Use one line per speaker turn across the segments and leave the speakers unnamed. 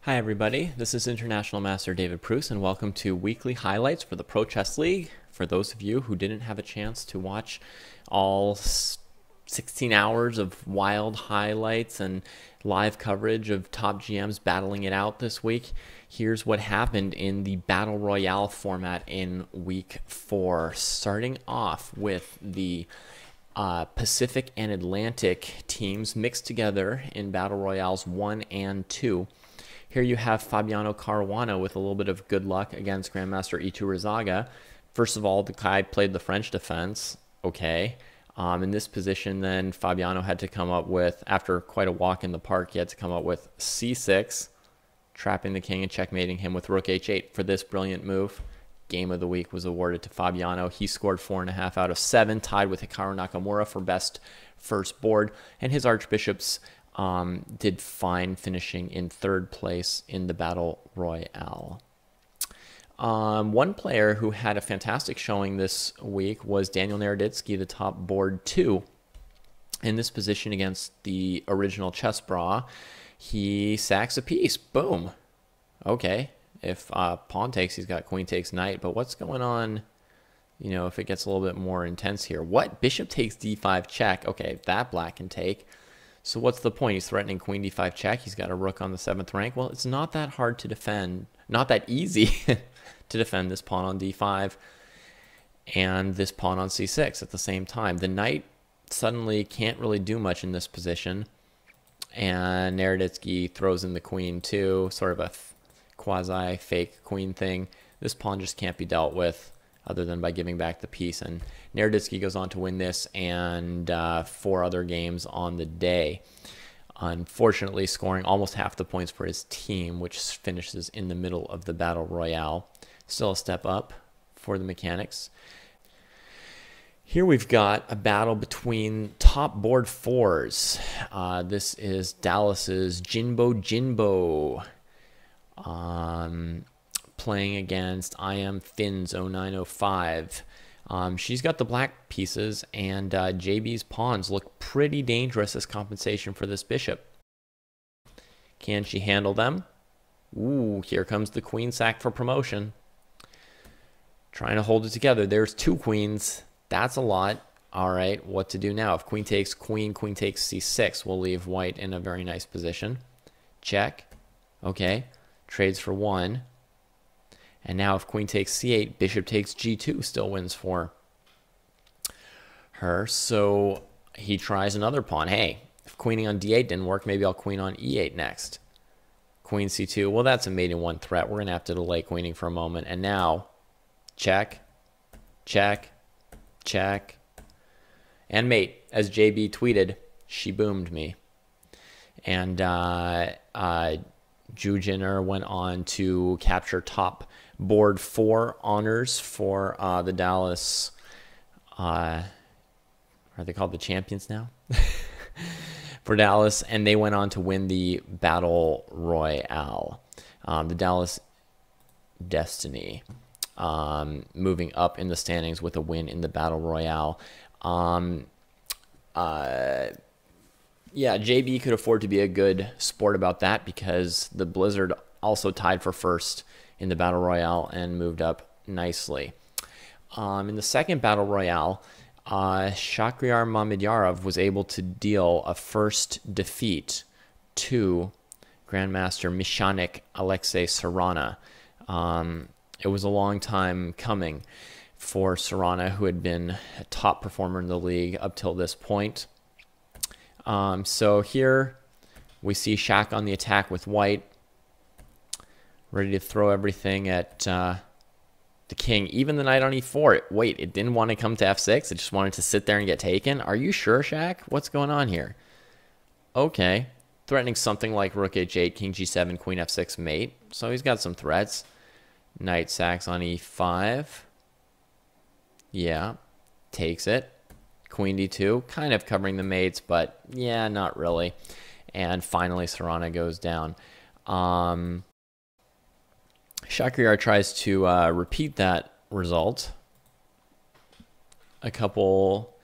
Hi everybody, this is International Master David Pruess and welcome to weekly highlights for the Pro Chess League. For those of you who didn't have a chance to watch all 16 hours of wild highlights and live coverage of top GMs battling it out this week, here's what happened in the Battle Royale format in week 4. Starting off with the Pacific and Atlantic teams mixed together in Battle Royales 1 and 2. Here you have Fabiano Caruana with a little bit of good luck against Grandmaster Itu Rizaga. First of all, the guy played the French defense. Okay. In this position, then Fabiano had to come up with, after quite a walk in the park, he had to come up with c6, trapping the king and checkmating him with rook h8 for this brilliant move. Game of the week was awarded to Fabiano. He scored 4.5 out of 7, tied with Hikaru Nakamura for best first board, and his archbishops did fine, finishing in 3rd place in the Battle Royale. One player who had a fantastic showing this week was Daniel Naroditsky, the top board 2. In this position against the original Chess Bra, he sacks a piece. Boom. Okay. If pawn takes, he's got queen takes knight. But what's going on, if it gets a little bit more intense here? What? Bishop takes d5 check. Okay, that black can take. So what's the point? He's threatening queen d5 check. He's got a rook on the 7th rank. Well, it's not that hard to defend. Not that easy to defend this pawn on d5 and this pawn on c6 at the same time. The knight suddenly can't really do much in this position. And Naroditsky throws in the queen too, sort of a quasi-fake queen thing. This pawn just can't be dealt with other than by giving back the piece. And Naroditsky goes on to win this and 4 other games on the day. Unfortunately, scoring almost half the points for his team, which finishes in the middle of the Battle Royale. Still a step up for the mechanics. Here we've got a battle between top board 4s. This is Dallas's Jinbo. Playing against IM Fin's 0905. She's got the black pieces, and JB's pawns look pretty dangerous as compensation for this bishop. Can she handle them? Ooh, here comes the queen sack for promotion. Trying to hold it together. There's 2 queens. That's a lot. All right, what to do now? If queen takes queen, queen takes c6, we'll leave white in a very nice position. Check. Okay, trades for 1. And now if queen takes c8, bishop takes g2 still wins for her. So he tries another pawn. Hey, if queening on d8 didn't work, maybe I'll queen on e8 next. Queen c2. Well, that's a mate in 1 threat. We're going to have to delay queening for a moment. And now, check, check, check. And mate, as JB tweeted, she boomed me. And Jujiner went on to capture top board 4 honors for the Dallas, are they called the champions now? For Dallas, and they went on to win the Battle Royale. The Dallas Destiny moving up in the standings with a win in the Battle Royale. Yeah, JB could afford to be a good sport about that because the Blizzard also tied for 1st in the Battle Royale and moved up nicely. In the second Battle Royale, Shakhriyar Mamedyarov was able to deal a first defeat to Grandmaster Mishanik Alexei Serrana. It was a long time coming for Serrana, who had been a top performer in the league up till this point. So here we see Shak on the attack with white, ready to throw everything at the king. Even the knight on e4. Wait, it didn't want to come to f6. It just wanted to sit there and get taken. Are you sure, Shak? What's going on here? Okay. Threatening something like rook h8, king g7, queen f6 mate. So he's got some threats. Knight sacks on e5. Yeah. Takes it. Queen d2, kind of covering the mates, but yeah, not really. And finally, Serrana goes down. Shakhriyar tries to repeat that result. A couple,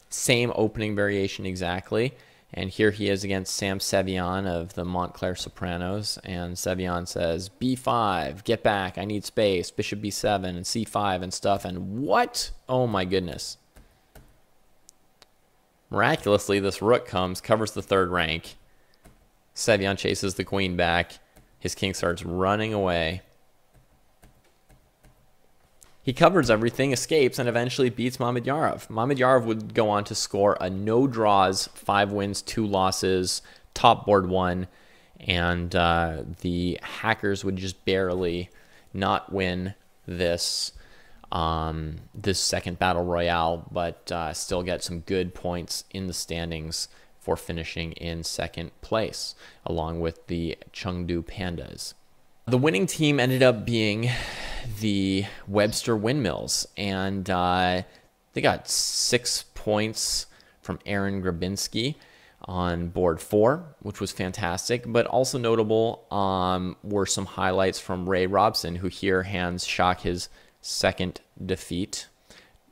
same opening variation exactly. And here he is against Sam Sevian of the Montclair Sopranos. And Sevian says, b5, get back, I need space, bishop b7 and c5 and stuff. And what? Oh my goodness. Miraculously, this rook comes, covers the third rank. Sevian chases the queen back. His king starts running away. He covers everything, escapes, and eventually beats Mamedyarov. Mamedyarov would go on to score a no draws, 5 wins, 2 losses, top board 1, and the hackers would just barely not win this this second Battle Royale, but still get some good points in the standings for finishing in second place, along with the Chengdu Pandas. The winning team ended up being the Webster Windmills, and they got 6 points from Aaron Grabinski on board 4, which was fantastic. But also notable were some highlights from Ray Robson, who here hands Shak his second defeat.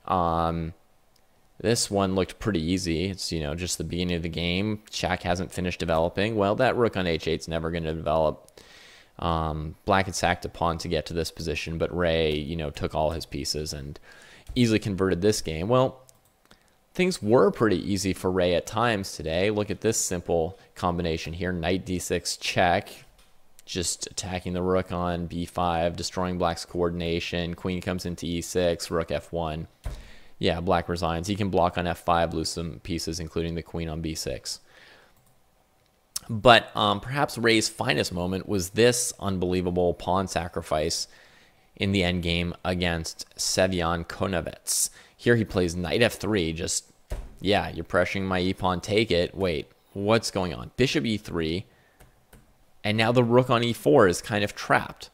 This one looked pretty easy. It's, just the beginning of the game. Shak hasn't finished developing. Well, that rook on h8 is never going to develop. Black had sacked a pawn to get to this position, but Ray, took all his pieces and easily converted this game. Well, things were pretty easy for Ray at times today. Look at this simple combination here. Knight d6 check, just attacking the rook on b5, destroying Black's coordination. Queen comes into e6, rook f1. Yeah, Black resigns. He can block on f5, lose some pieces, including the queen on b6. But perhaps Ray's finest moment was this unbelievable pawn sacrifice in the endgame against Sevian Konevets. Here he plays knight f3, just, yeah, you're pressuring my e-pawn, take it. Wait, what's going on? Bishop e3, and now the rook on e4 is kind of trapped.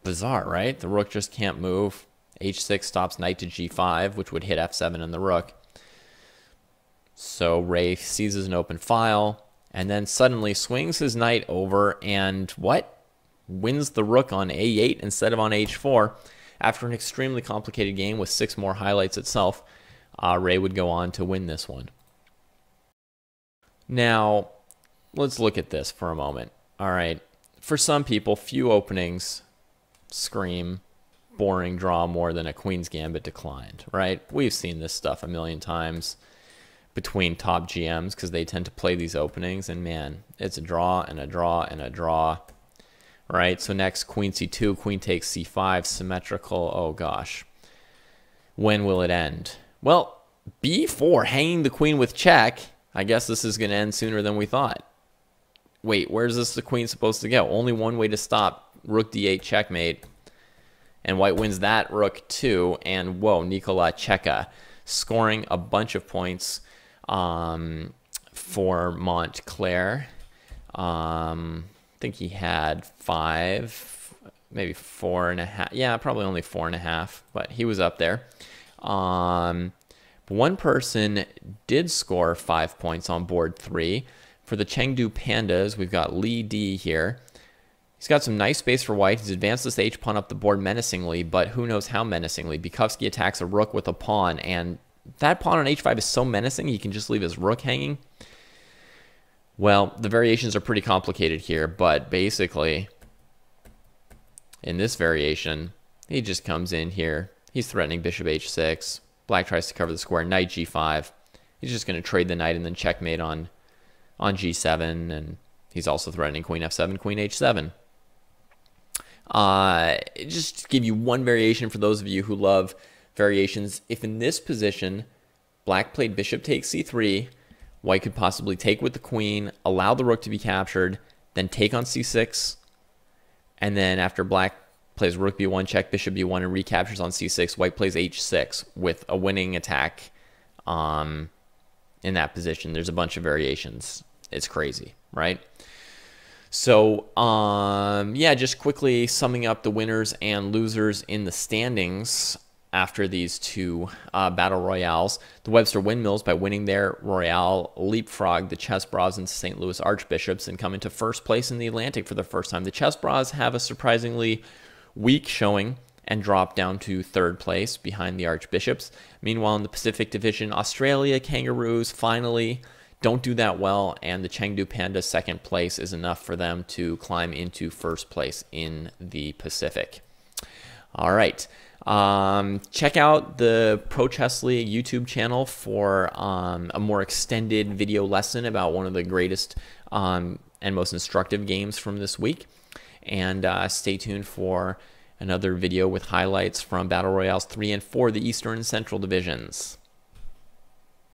Bizarre, right? The rook just can't move. h6 stops knight to g5, which would hit f7 on the rook. So Ray seizes an open file and then suddenly swings his knight over and what? Wins the rook on a8 instead of on h4. After an extremely complicated game with 6 more highlights itself, Ray would go on to win this one. Now, let's look at this for a moment. All right, for some people, few openings scream boring draw more than a Queen's Gambit declined, right? We've seen this stuff a million times between top GMs because they tend to play these openings, and man, it's a draw and a draw and a draw, right? So next, Queen c2, Queen takes c5, symmetrical. Oh gosh, when will it end? Well, b4, hanging the queen with check. I guess this is going to end sooner than we thought. Wait, where's the queen supposed to go? Only one way to stop. Rook d8 checkmate. And white wins that rook too. And whoa, Nikola Cheka scoring a bunch of points for Montclair. I think he had 5, maybe 4.5. Yeah, probably only 4.5, but he was up there. One person did score 5 points on board 3. For the Chengdu Pandas, we've got Li D here. He's got some nice space for white. He's advanced this h-pawn up the board menacingly, but who knows how menacingly. Bukowski attacks a rook with a pawn, and that pawn on h5 is so menacing he can just leave his rook hanging. Well, the variations are pretty complicated here, but basically, in this variation, he just comes in here. He's threatening bishop h6. Black tries to cover the square, knight g5. He's just going to trade the knight and then checkmate on g7, and he's also threatening queen f7, queen h7. Just to give you one variation for those of you who love variations, if in this position, black played bishop takes c3, white could possibly take with the queen, allow the rook to be captured, then take on c6, and then after black plays rook b1, check bishop b1, and recaptures on c6, white plays h6 with a winning attack in that position. There's a bunch of variations. It's crazy, right? So, yeah, just quickly summing up the winners and losers in the standings after these two Battle Royales. The Webster Windmills, by winning their Royale, leapfrogged the Chess Bras and St. Louis Archbishops and come into first place in the Atlantic for the first time. The Chess Bras have a surprisingly weak showing and drop down to third place behind the Archbishops. Meanwhile, in the Pacific Division, Australia Kangaroos finally don't do that well, and the Chengdu Panda second place is enough for them to climb into first place in the Pacific. All right. Check out the Pro Chess League YouTube channel for a more extended video lesson about one of the greatest and most instructive games from this week. And stay tuned for another video with highlights from Battle Royales 3 and 4, the Eastern and Central Divisions.